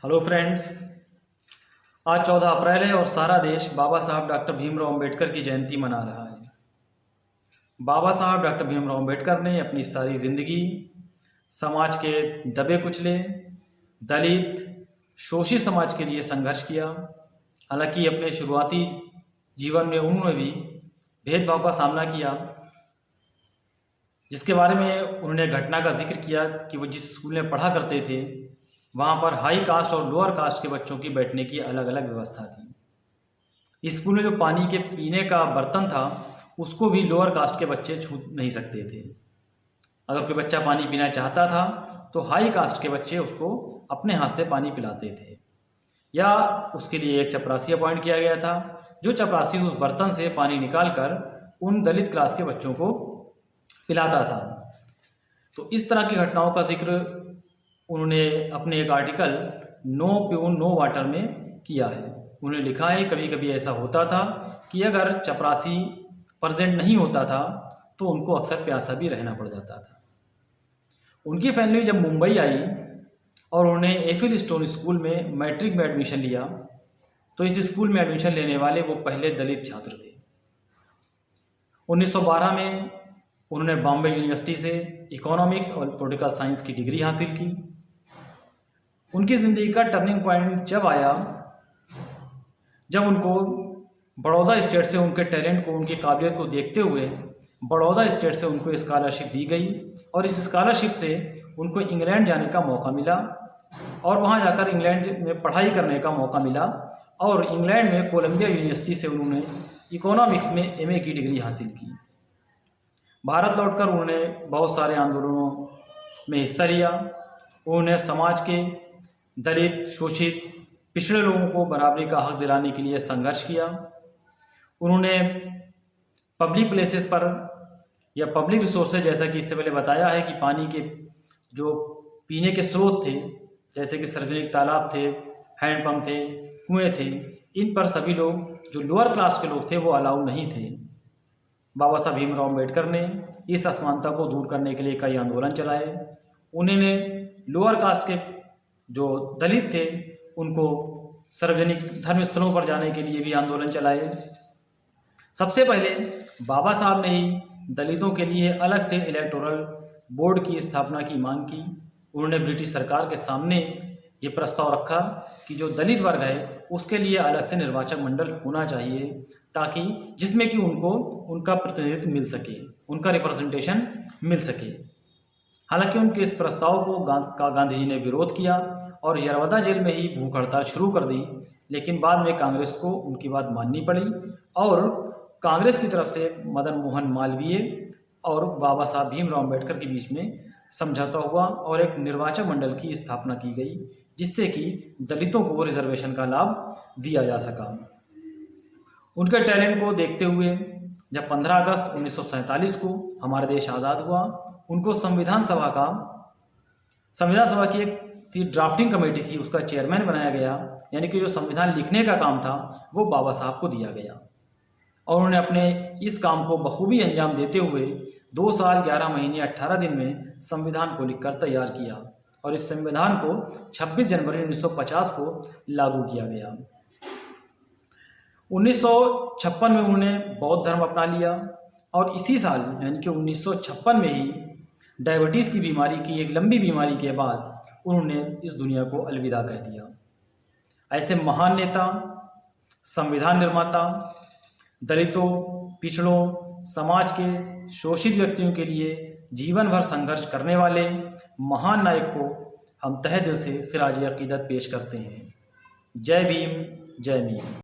Hello friends. आज 14 अप्रैल है और सारा देश बाबा साहब डॉक्टर भीमराव अंबेडकर की जयंती मना रहा है। बाबा साहब डॉक्टर भीमराव अंबेडकर ने अपनी सारी ज़िंदगी समाज के दबे कुचले, दलित, शोषित समाज के लिए संघर्ष किया। हालांकि अपने शुरुआती जीवन में उन्होंने भी भेदभाव का सामना किया, जिसके बारे में उन्होंने घटना का जिक्र किया कि वो जिस स्कूल में पढ़ा करते थे वहाँ पर हाई कास्ट और लोअर कास्ट के बच्चों की बैठने की अलग अलग व्यवस्था थी। स्कूल में जो पानी के पीने का बर्तन था उसको भी लोअर कास्ट के बच्चे छू नहीं सकते थे। अगर कोई बच्चा पानी पीना चाहता था तो हाई कास्ट के बच्चे उसको अपने हाथ से पानी पिलाते थे, या उसके लिए एक चपरासी अपॉइंट किया गया था जो चपरासी उस बर्तन से पानी निकाल कर उन दलित क्लास के बच्चों को पिलाता था। तो इस तरह की घटनाओं का जिक्र उन्होंने अपने एक article no peon no water में किया है। उन्होंने लिखा है कभी कभी ऐसा होता था कि अगर चपरासी प्रेजेंट नहीं होता था तो उनको अक्सर प्यासा भी रहना पड़ जाता था। उनकी फैमिली जब मुंबई आई और उन्होंने एफिल स्टोन स्कूल में मैट्रिक में एडमिशन लिया तो इस स्कूल में एडमिशन लेने वाले वो पहले दलित छात्र थे। 1912 में उन्होंने बॉम्बे यूनिवर्सिटी से इकोनॉमिक्स और पॉलिटिकल साइंस की डिग्री हासिल की। उनकी ज़िंदगी का टर्निंग पॉइंट जब आया जब उनको बड़ौदा स्टेट से उनके टैलेंट को, उनकी काबिलियत को देखते हुए बड़ौदा स्टेट से उनको स्कॉलरशिप दी गई और इस स्कॉलरशिप से उनको इंग्लैंड जाने का मौका मिला और वहाँ जाकर इंग्लैंड में पढ़ाई करने का मौका मिला और इंग्लैंड में कोलंबिया यूनिवर्सिटी से उन्होंने इकोनॉमिक्स में एमए की डिग्री हासिल की। भारत लौटकर उन्होंने बहुत सारे आंदोलनों में हिस्सा लिया। उन्होंने समाज के दलित, शोषित, पिछड़े लोगों को बराबरी का हक दिलाने के लिए संघर्ष किया। उन्होंने पब्लिक प्लेसेस पर या पब्लिक रिसोर्सेज, जैसा कि इससे पहले बताया है कि पानी के जो पीने के स्रोत थे जैसे कि सार्वजनिक तालाब थे, हैंडपम्प थे, कुएँ थे, इन पर सभी लोग जो लोअर क्लास के लोग थे वो अलाउ नहीं थे। बाबा साहब भीमराव अम्बेडकर ने इस असमानता को दूर करने के लिए कई आंदोलन चलाए। उन्होंने लोअर कास्ट के जो दलित थे उनको सार्वजनिक धर्म स्थलों पर जाने के लिए भी आंदोलन चलाए। सबसे पहले बाबा साहब ने ही दलितों के लिए अलग से इलेक्टोरल बोर्ड की स्थापना की मांग की। उन्होंने ब्रिटिश सरकार के सामने ये प्रस्ताव रखा कि जो दलित वर्ग है उसके लिए अलग से निर्वाचक मंडल होना चाहिए ताकि जिसमें कि उनको उनका प्रतिनिधित्व मिल सके, उनका रिप्रेजेंटेशन मिल सके। हालांकि उनके इस प्रस्ताव को गांधी जी ने विरोध किया और यरवदा जेल में ही भूख हड़ताल शुरू कर दी, लेकिन बाद में कांग्रेस को उनकी बात माननी पड़ी और कांग्रेस की तरफ से मदन मोहन मालवीय और बाबा साहब भीमराव अम्बेडकर के बीच में समझौता हुआ और एक निर्वाचक मंडल की स्थापना की गई जिससे कि दलितों को रिजर्वेशन का लाभ दिया जा सका। उनके टैलेंट को देखते हुए जब 15 अगस्त 1947 को हमारा देश आज़ाद हुआ, उनको संविधान सभा की एक ड्राफ्टिंग कमेटी थी, उसका चेयरमैन बनाया गया। यानी कि जो संविधान लिखने का काम था वो बाबा साहब को दिया गया और उन्होंने अपने इस काम को बखूबी अंजाम देते हुए 2 साल 11 महीने 18 दिन में संविधान को लिखकर तैयार किया और इस संविधान को 26 जनवरी 1950 को लागू किया गया। 1956 में उन्होंने बौद्ध धर्म अपना लिया और इसी साल यानी कि 1956 में ही डायबिटीज़ की बीमारी की एक लंबी बीमारी के बाद उन्होंने इस दुनिया को अलविदा कह दिया। ऐसे महान नेता, संविधान निर्माता, दलितों, पिछड़ों, समाज के शोषित व्यक्तियों के लिए जीवन भर संघर्ष करने वाले महान नायक को हम तहे दिल से खिराज अकीदत पेश करते हैं। जय भीम, जय मीम।